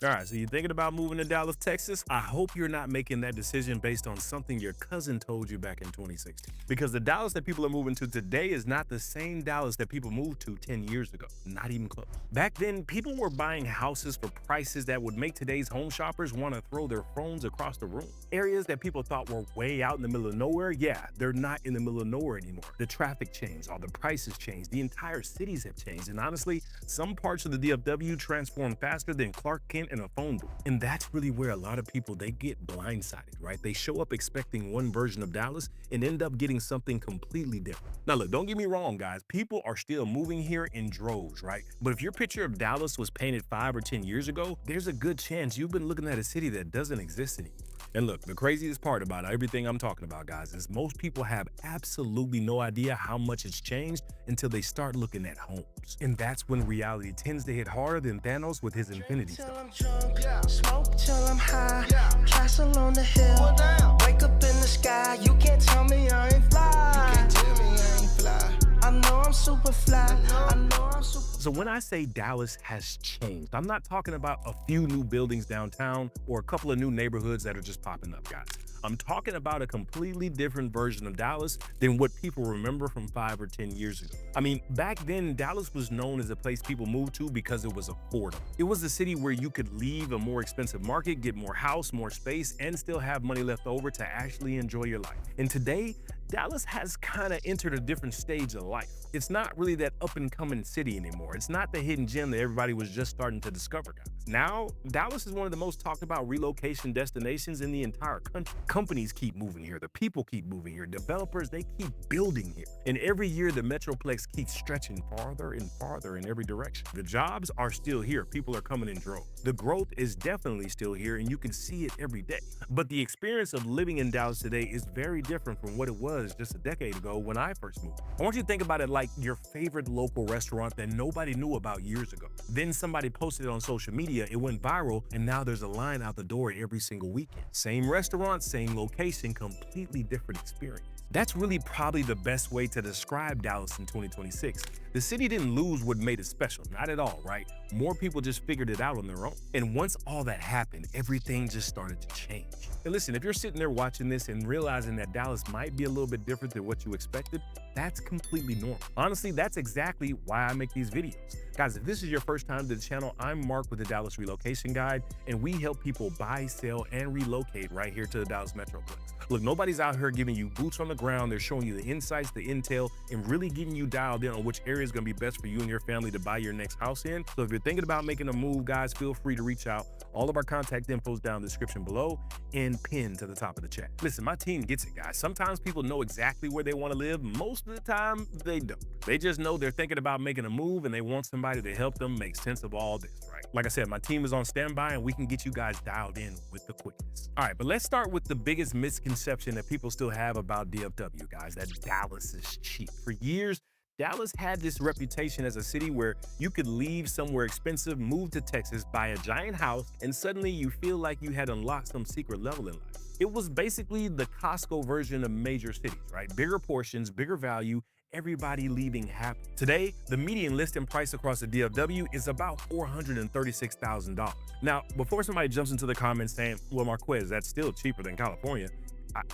All right, so you're thinking about moving to Dallas, Texas? I hope you're not making that decision based on something your cousin told you back in 2016. Because the Dallas that people are moving to today is not the same Dallas that people moved to 10 years ago. Not even close. Back then, people were buying houses for prices that would make today's home shoppers want to throw their phones across the room. Areas that people thought were way out in the middle of nowhere, yeah, they're not in the middle of nowhere anymore. The traffic changed, all the prices changed, the entire cities have changed, and honestly, some parts of the DFW transformed faster than Clark Kent in a phone booth. And that's really where a lot of people, they get blindsided, right? They show up expecting one version of Dallas and end up getting something completely different. Now look, don't get me wrong, guys. People are still moving here in droves, right? But if your picture of Dallas was painted 5 or 10 years ago, there's a good chance you've been looking at a city that doesn't exist anymore. And look, the craziest part about everything I'm talking about, guys, is most people have absolutely no idea how much it's changed until they start looking at homes. And that's when reality tends to hit harder than Thanos with his Infinity Till Stone. I'm drunk, smoke till I'm high, castle on the hill, wake up in the sky, you can't tell me I ain't fly. I know I'm super fly, I know I'm super. So when I say Dallas has changed, I'm not talking about a few new buildings downtown or a couple of new neighborhoods that are just popping up, guys. I'm talking about a completely different version of Dallas than what people remember from 5 or 10 years ago. I mean, back then, Dallas was known as a place people moved to because it was affordable. It was a city where you could leave a more expensive market, get more house, more space, and still have money left over to actually enjoy your life. And today, Dallas has kind of entered a different stage of life. It's not really that up-and-coming city anymore. It's not the hidden gem that everybody was just starting to discover, guys. Now, Dallas is one of the most talked about relocation destinations in the entire country. Companies keep moving here. The people keep moving here. Developers, they keep building here. And every year, the Metroplex keeps stretching farther and farther in every direction. The jobs are still here. People are coming in droves. The growth is definitely still here, and you can see it every day. But the experience of living in Dallas today is very different from what it was just a decade ago when I first moved. I want you to think about it like your favorite local restaurant that nobody knew about years ago. Then somebody posted it on social media, it went viral, and now there's a line out the door every single weekend. Same restaurant, same location, completely different experience. That's really probably the best way to describe Dallas in 2026. The city didn't lose what made it special, not at all, right? More people just figured it out on their own. And once all that happened, everything just started to change. And listen, if you're sitting there watching this and realizing that Dallas might be a little bit different than what you expected, that's completely normal. Honestly, that's exactly why I make these videos. Guys, if this is your first time to the channel, I'm Mark with the Dallas Relocation Guide, and we help people buy, sell, and relocate right here to the Dallas Metroplex. Look, nobody's out here giving you boots on the ground. They're showing you the insights, the intel, and really getting you dialed in on which area is going to be best for you and your family to buy your next house in. So if you're thinking about making a move, guys, feel free to reach out. All of our contact info is down in the description below and pinned to the top of the chat. Listen, my team gets it, guys. Sometimes people know exactly where they want to live. Most of the time, they don't. They just know they're thinking about making a move and they want somebody to help them make sense of all this, right? Like I said, my team is on standby and we can get you guys dialed in with the quickness. All right, but let's start with the biggest misconception that people still have about DFW, guys, that Dallas is cheap. For years, Dallas had this reputation as a city where you could leave somewhere expensive, move to Texas, buy a giant house, and suddenly you feel like you had unlocked some secret level in life. It was basically the Costco version of major cities, right? Bigger portions, bigger value, everybody leaving happy. Today, the median listing price across the DFW is about $436,000. Now, before somebody jumps into the comments saying, well, Marquez, that's still cheaper than California,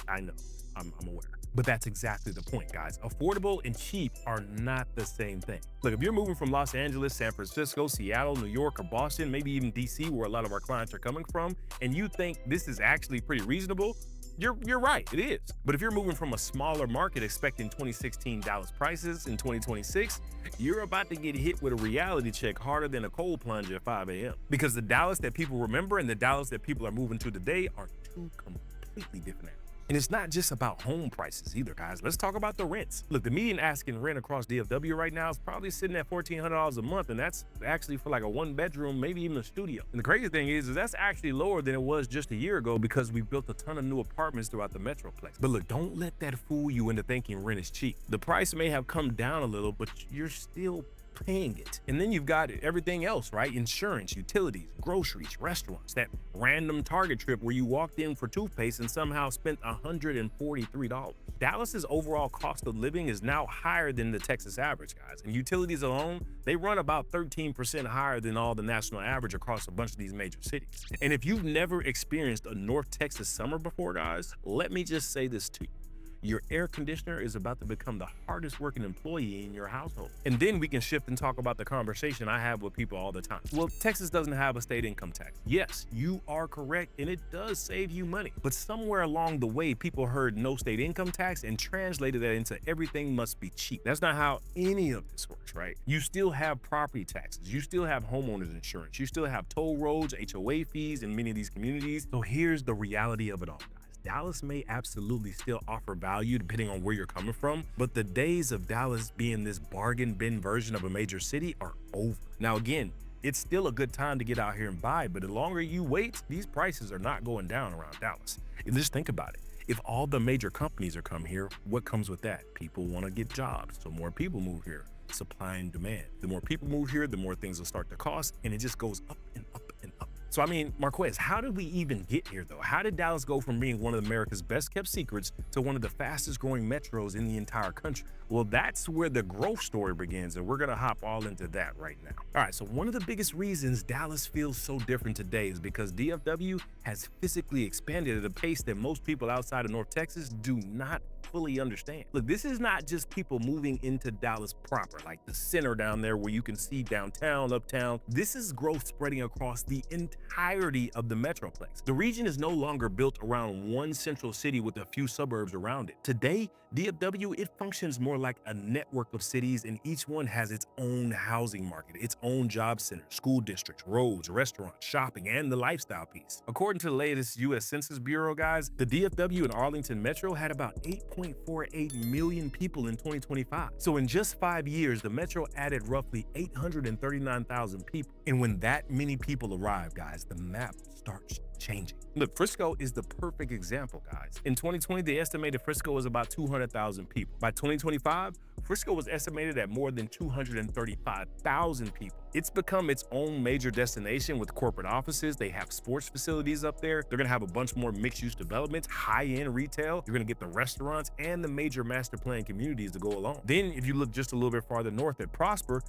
I know, I'm aware. But that's exactly the point, guys. Affordable and cheap are not the same thing. Look, if you're moving from Los Angeles, San Francisco, Seattle, New York, or Boston, maybe even DC, where a lot of our clients are coming from, and you think this is actually pretty reasonable, you're right, it is. But if you're moving from a smaller market expecting 2016 Dallas prices in 2026, you're about to get hit with a reality check harder than a cold plunge at 5 a.m. Because the Dallas that people remember and the Dallas that people are moving to today are two completely different animals. And it's not just about home prices either, guys. Let's talk about the rents. Look, the median asking rent across DFW right now is probably sitting at $1,400 a month, and that's actually for like a one-bedroom, maybe even a studio. And the crazy thing is that's actually lower than it was just a year ago because we built a ton of new apartments throughout the Metroplex. But look, don't let that fool you into thinking rent is cheap. The price may have come down a little, but you're still paying it. And then you've got everything else, right? Insurance, utilities, groceries, restaurants, that random Target trip where you walked in for toothpaste and somehow spent $143. Dallas's overall cost of living is now higher than the Texas average, guys. And utilities alone, they run about 13% higher than all the national average across a bunch of these major cities. And if you've never experienced a North Texas summer before, guys, let me just say this to you. Your air conditioner is about to become the hardest working employee in your household. And then we can shift and talk about the conversation I have with people all the time. Well, Texas doesn't have a state income tax. Yes, you are correct, and it does save you money. But somewhere along the way, people heard no state income tax and translated that into everything must be cheap. That's not how any of this works, right? You still have property taxes. You still have homeowners insurance. You still have toll roads, HOA fees in many of these communities. So here's the reality of it all, guys. Dallas may absolutely still offer value depending on where you're coming from, but the days of Dallas being this bargain bin version of a major city are over. Now again, it's still a good time to get out here and buy, but the longer you wait, these prices are not going down around Dallas. And just think about it. If all the major companies are come here, what comes with that? People want to get jobs, so more people move here. Supply and demand. The more people move here, the more things will start to cost, and it just goes up and up and up. So I mean, Marquez, how did we even get here though? How did Dallas go from being one of America's best kept secrets to one of the fastest growing metros in the entire country? Well, that's where the growth story begins, and we're gonna hop all into that right now. All right, so one of the biggest reasons Dallas feels so different today is because DFW has physically expanded at a pace that most people outside of North Texas do not fully understand. Look, this is not just people moving into Dallas proper, like the center down there where you can see downtown, uptown. This is growth spreading across the entirety of the Metroplex. The region is no longer built around one central city with a few suburbs around it. Today, DFW, it functions more like a network of cities, and each one has its own housing market, its own job centers, school districts, roads, restaurants, shopping, and the lifestyle piece. According to the latest U.S. Census Bureau, guys, the DFW and Arlington Metro had about 8.48 million people in 2025. So in just 5 years, the Metro added roughly 839,000 people. And when that many people arrive, guys, the map starts changing. Look, Frisco is the perfect example, guys. In 2020, they estimated Frisco was about 200,000 people. By 2025, Frisco was estimated at more than 235,000 people. It's become its own major destination with corporate offices. They have sports facilities up there. They're gonna have a bunch more mixed-use developments, high-end retail. You're gonna get the restaurants and the major master plan communities to go along. Then, if you look just a little bit farther north at Prosper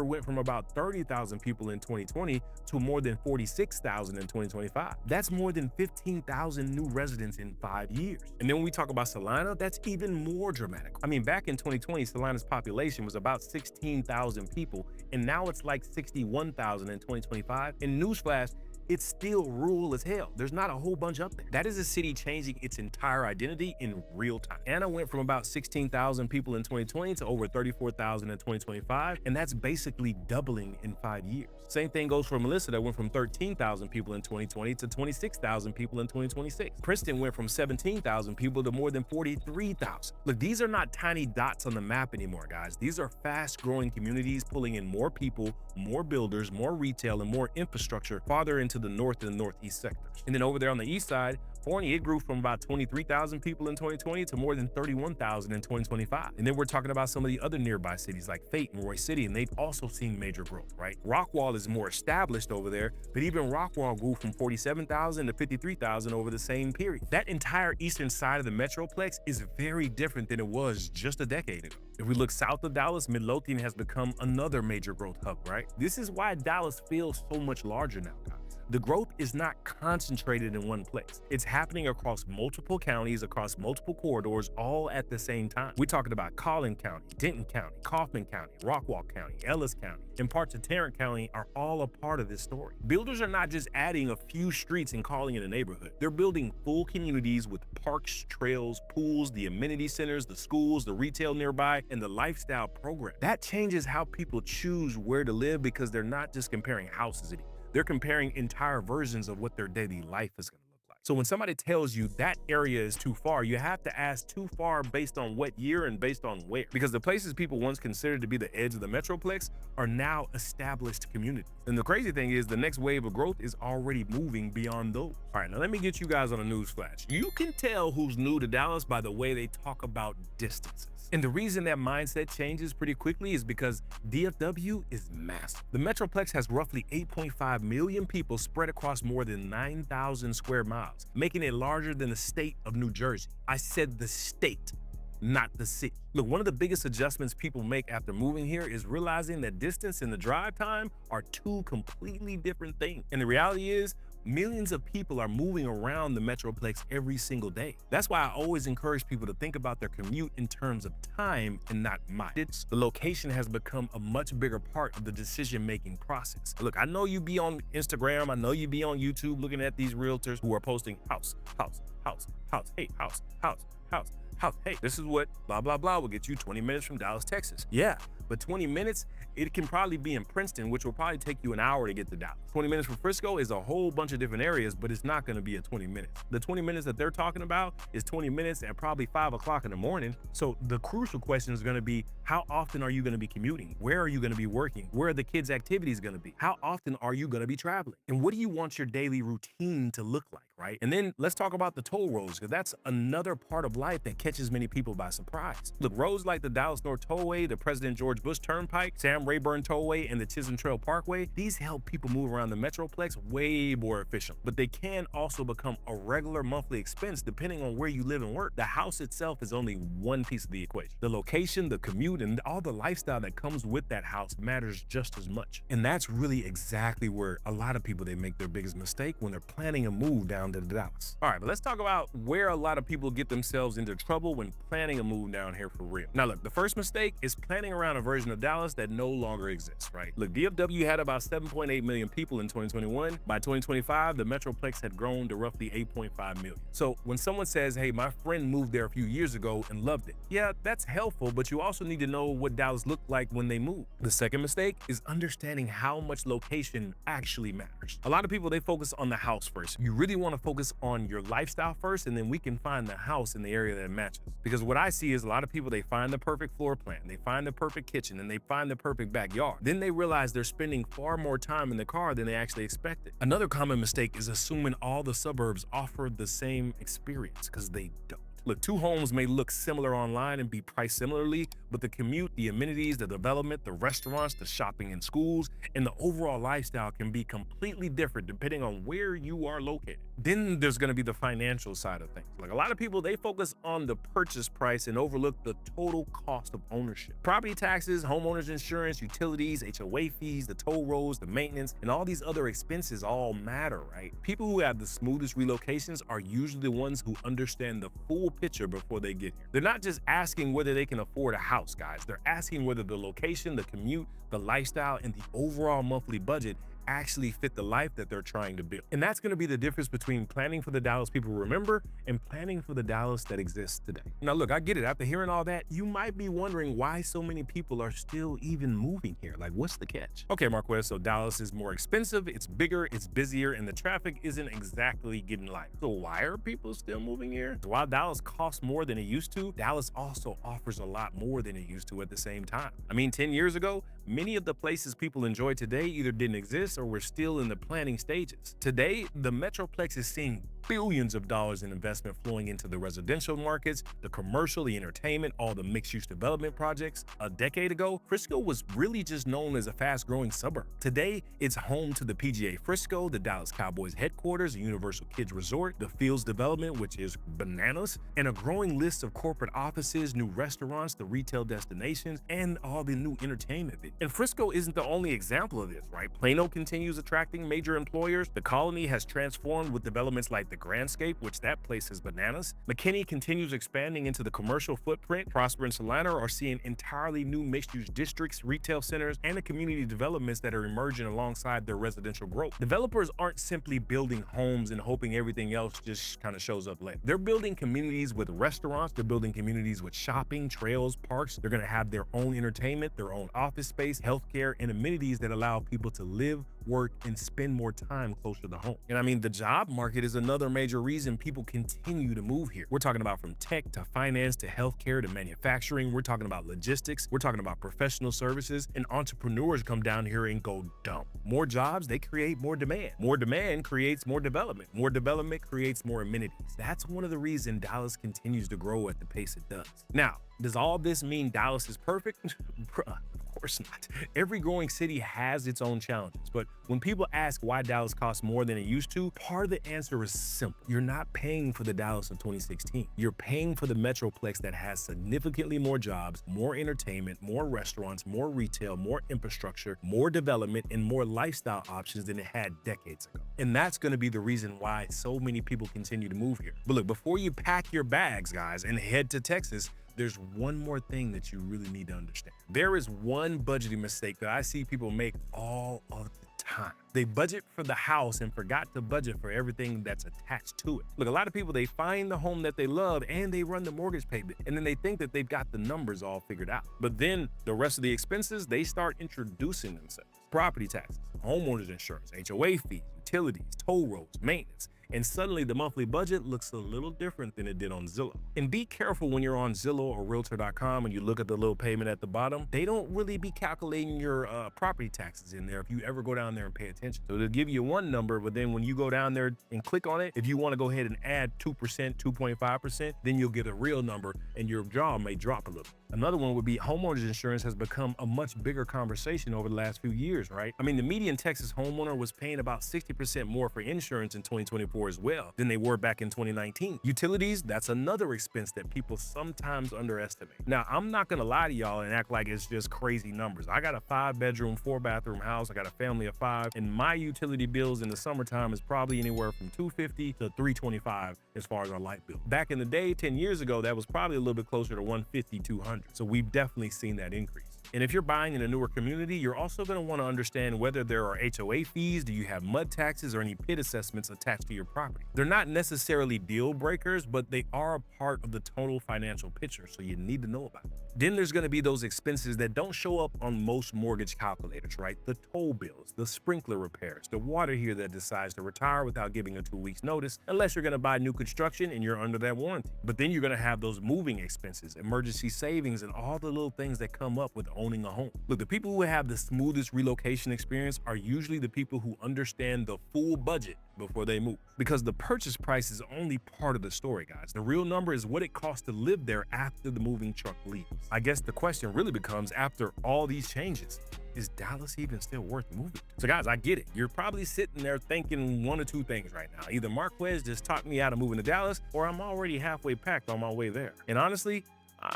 went from about 30,000 people in 2020 to more than 46,000 in 2025. That's more than 15,000 new residents in 5 years. And then when we talk about Salina, that's even more dramatic. I mean, back in 2020, Salina's population was about 16,000 people, and now it's like 61,000 in 2025. And newsflash, it's still rural as hell. There's not a whole bunch up there. That is a city changing its entire identity in real time. Anna went from about 16,000 people in 2020 to over 34,000 in 2025, and that's basically doubling in 5 years. Same thing goes for Melissa, that went from 13,000 people in 2020 to 26,000 people in 2026. Princeton went from 17,000 people to more than 43,000. Look, these are not tiny dots on the map anymore, guys. These are fast-growing communities pulling in more people, more builders, more retail, and more infrastructure farther into the north and northeast sectors. And then over there on the east side, Forney, it grew from about 23,000 people in 2020 to more than 31,000 in 2025. And then we're talking about some of the other nearby cities like Fate and Roy City, and they've also seen major growth, right? Rockwall is more established over there, but even Rockwall grew from 47,000 to 53,000 over the same period. That entire eastern side of the Metroplex is very different than it was just a decade ago. If we look south of Dallas, Midlothian has become another major growth hub, right? This is why Dallas feels so much larger now, guys. The growth is not concentrated in one place. It's happening across multiple counties, across multiple corridors, all at the same time. We're talking about Collin County, Denton County, Kaufman County, Rockwall County, Ellis County, and parts of Tarrant County are all a part of this story. Builders are not just adding a few streets and calling it a neighborhood. They're building full communities with parks, trails, pools, the amenity centers, the schools, the retail nearby, and the lifestyle program. That changes how people choose where to live because they're not just comparing houses anymore. They're comparing entire versions of what their daily life is going to look like. So when somebody tells you that area is too far, you have to ask too far based on what year and based on where. Because the places people once considered to be the edge of the Metroplex are now established communities. And the crazy thing is the next wave of growth is already moving beyond those. All right, now let me get you guys on a news flash. You can tell who's new to Dallas by the way they talk about distances. And the reason that mindset changes pretty quickly is because DFW is massive. The Metroplex has roughly 8.5 million people spread across more than 9,000 square miles, making it larger than the state of New Jersey. I said the state, not the city. Look, one of the biggest adjustments people make after moving here is realizing that distance and the drive time are two completely different things. And the reality is, millions of people are moving around the Metroplex every single day. That's why I always encourage people to think about their commute in terms of time and not mileage. The location has become a much bigger part of the decision-making process. Look, I know you be on Instagram, I know you be on YouTube looking at these realtors who are posting house, house, house, house, hey, house, house, house, house, hey, this is what blah, blah, blah will get you 20 minutes from Dallas, Texas. Yeah, but 20 minutes, it can probably be in Princeton, which will probably take you an hour to get to Dallas. 20 minutes from Frisco is a whole bunch of different areas, but it's not gonna be a 20 minutes. The 20 minutes that they're talking about is 20 minutes at probably 5 o'clock in the morning. So the crucial question is gonna be, how often are you gonna be commuting? Where are you gonna be working? Where are the kids' activities gonna be? How often are you gonna be traveling? And what do you want your daily routine to look like, right? And then let's talk about the toll roads, because that's another part of life that catches many people by surprise. Look, roads like the Dallas North Tollway, the President George Bush Turnpike, Sam Rayburn Tollway, and the Chisholm Trail Parkway, these help people move around the Metroplex way more efficient. But they can also become a regular monthly expense depending on where you live and work. The house itself is only one piece of the equation. The location, the commute, and all the lifestyle that comes with that house matters just as much. And that's really exactly where a lot of people, they make their biggest mistake when they're planning a move down to Dallas. All right, but let's talk about where a lot of people get themselves into trouble when planning a move down here for real. Now look, the first mistake is planning around a version of Dallas that no longer exists, right? Look, DFW had about 7.8 million people in 2021. By 2025, the Metroplex had grown to roughly 8.5 million. So when someone says, hey, my friend moved there a few years ago and loved it, yeah, that's helpful, but you also need to know what Dallas looked like when they moved. The second mistake is understanding how much location actually matters. A lot of people, they focus on the house first. You really want to focus on your lifestyle first, and then we can find the house in the area that matches. Because what I see is a lot of people, they find the perfect floor plan, they find the perfect kitchen, and they find the perfect backyard. Then they realize they're spending far more time in the car than they actually expected. Another common mistake is assuming all the suburbs offer the same experience, because they don't. Look, two homes may look similar online and be priced similarly, but the commute, the amenities, the development, the restaurants, the shopping and schools, and the overall lifestyle can be completely different depending on where you are located. Then there's gonna be the financial side of things. Like a lot of people, they focus on the purchase price and overlook the total cost of ownership. Property taxes, homeowners insurance, utilities, HOA fees, the toll roads, the maintenance, and all these other expenses all matter, right? People who have the smoothest relocations are usually the ones who understand the full picture before they get here. They're not just asking whether they can afford a house, guys. They're asking whether the location, the commute, the lifestyle, and the overall monthly budget actually fit the life that they're trying to build. And that's going to be the difference between planning for the Dallas people remember and planning for the Dallas that exists today. Now look, I get it. After hearing all that, you might be wondering why so many people are still even moving here. Like, what's the catch? Okay, Marquez, so Dallas is more expensive, it's bigger, it's busier, and the traffic isn't exactly getting lighter. So why are people still moving here? While Dallas costs more than it used to, Dallas also offers a lot more than it used to at the same time. I mean, 10 years ago, many of the places people enjoy today either didn't exist or were still in the planning stages. Today, the Metroplex is seeing billions of dollars in investment flowing into the residential markets, the commercial, the entertainment, all the mixed-use development projects. A decade ago, Frisco was really just known as a fast-growing suburb. Today, it's home to the PGA Frisco, the Dallas Cowboys headquarters, the Universal Kids Resort, the Fields development, which is bananas, and a growing list of corporate offices, new restaurants, the retail destinations, and all the new entertainment. And Frisco isn't the only example of this, right? Plano continues attracting major employers. The Colony has transformed with developments like the Grandscape, which that place is bananas. McKinney continues expanding into the commercial footprint. Prosper and Solana are seeing entirely new mixed-use districts, retail centers, and the community developments that are emerging alongside their residential growth. Developers aren't simply building homes and hoping everything else just kind of shows up later. They're building communities with restaurants, they're building communities with shopping, trails, parks. They're gonna have their own entertainment, their own office space, healthcare, and amenities that allow people to live, work, and spend more time closer to home. And I mean, the job market is another another major reason people continue to move here. We're talking about from tech to finance to healthcare to manufacturing. We're talking about logistics. We're talking about professional services, and entrepreneurs come down here and go dumb. More jobs, they create more demand. More demand creates more development. More development creates more amenities. That's one of the reasons Dallas continues to grow at the pace it does. Now, does all this mean Dallas is perfect? Bruh. Of course not. Every growing city has its own challenges, but when people ask why Dallas costs more than it used to, part of the answer is simple. You're not paying for the Dallas of 2016. You're paying for the Metroplex that has significantly more jobs, more entertainment, more restaurants, more retail, more infrastructure, more development, and more lifestyle options than it had decades ago. And that's going to be the reason why so many people continue to move here. But look, before you pack your bags, guys, and head to Texas, there's one more thing that you really need to understand. There is one budgeting mistake that I see people make all of the time. They budget for the house and forgot to budget for everything that's attached to it. Look, a lot of people, they find the home that they love and they run the mortgage payment, and then they think that they've got the numbers all figured out. But then the rest of the expenses, they start introducing themselves. Property taxes, homeowners insurance, HOA fees, utilities, toll roads, maintenance. And suddenly the monthly budget looks a little different than it did on Zillow. And be careful when you're on Zillow or Realtor.com and you look at the little payment at the bottom. They don't really be calculating your property taxes in there if you ever go down there and pay attention. So they'll give you one number, but then when you go down there and click on it, if you want to go ahead and add 2%, 2.5%, then you'll get a real number and your jaw may drop a little. Another one would be homeowners insurance has become a much bigger conversation over the last few years, right? I mean, the median Texas homeowner was paying about 60% more for insurance in 2024 as well than they were back in 2019. Utilities, that's another expense that people sometimes underestimate. Now, I'm not gonna lie to y'all and act like it's just crazy numbers. I got a 5-bedroom, 4-bathroom house. I got a family of 5, and my utility bills in the summertime is probably anywhere from $250 to $325 as far as our light bill. Back in the day, 10 years ago, that was probably a little bit closer to $150, $200. So we've definitely seen that increase. And if you're buying in a newer community, you're also going to want to understand whether there are HOA fees, do you have mud taxes, or any PID assessments attached to your property. They're not necessarily deal breakers, but they are a part of the total financial picture, so you need to know about it. Then there's going to be those expenses that don't show up on most mortgage calculators, right? The toll bills, the sprinkler repairs, the water heater that decides to retire without giving a 2 weeks notice, unless you're going to buy new construction and you're under that warranty. But then you're going to have those moving expenses, emergency savings, and all the little things that come up with owning a home. Look, the people who have the smoothest relocation experience are usually the people who understand the full budget before they move, because the purchase price is only part of the story, guys. The real number is what it costs to live there after the moving truck leaves. I guess the question really becomes, after all these changes, is Dallas even still worth moving? So guys, I get it. You're probably sitting there thinking one or two things right now. Either Marquez just talked me out of moving to Dallas, or I'm already halfway packed on my way there. And honestly,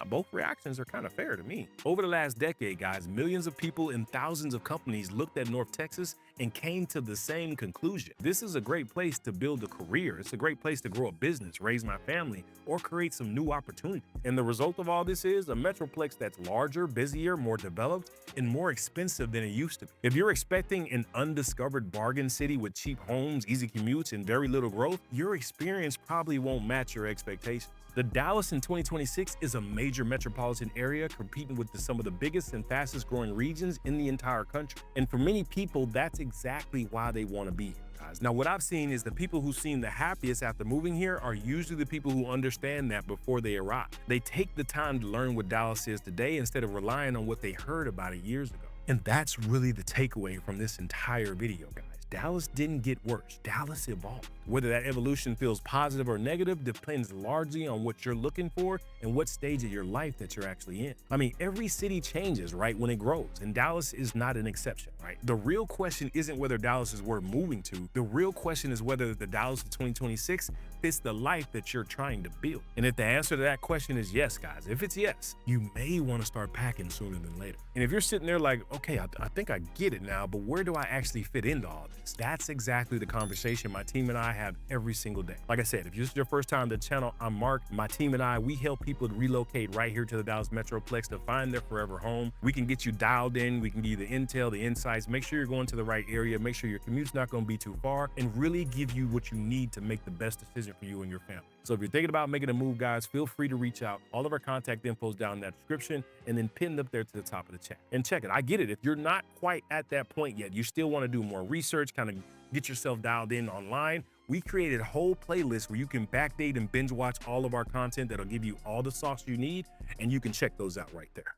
both reactions are kind of fair to me. Over the last decade, guys, millions of people and thousands of companies looked at North Texas and came to the same conclusion. This is a great place to build a career. It's a great place to grow a business, raise my family, or create some new opportunities. And the result of all this is a Metroplex that's larger, busier, more developed, and more expensive than it used to be. If you're expecting an undiscovered bargain city with cheap homes, easy commutes, and very little growth, your experience probably won't match your expectations. The Dallas in 2026 is a major metropolitan area competing with some of the biggest and fastest growing regions in the entire country. And for many people, that's exactly why they want to be here, guys. Now, what I've seen is the people who seem the happiest after moving here are usually the people who understand that before they arrive. They take the time to learn what Dallas is today instead of relying on what they heard about it years ago. And that's really the takeaway from this entire video, guys. Dallas didn't get worse. Dallas evolved. Whether that evolution feels positive or negative depends largely on what you're looking for and what stage of your life that you're actually in. I mean, every city changes, right, when it grows, and Dallas is not an exception, right? The real question isn't whether Dallas is worth moving to. The real question is whether the Dallas of 2026 fits the life that you're trying to build. And if the answer to that question is yes, guys, if it's yes, you may want to start packing sooner than later. And if you're sitting there like, okay, I think I get it now, but where do I actually fit into all this? That's exactly the conversation my team and I have every single day. Like I said, if this is your first time to the channel, I'm Mark. My team and I, we help people to relocate right here to the Dallas Metroplex to find their forever home. We can get you dialed in. We can give you the intel, the insights, make sure you're going to the right area, make sure your commute's not going to be too far, and really give you what you need to make the best decision for you and your family. So if you're thinking about making a move, guys, feel free to reach out. All of our contact info is down in that description and then pinned up there to the top of the chat. And check it. I get it. If you're not quite at that point yet, you still want to do more research, kind of get yourself dialed in online, We created whole playlists where you can backdate and binge watch all of our content that'll give you all the sauce you need, and you can check those out right there.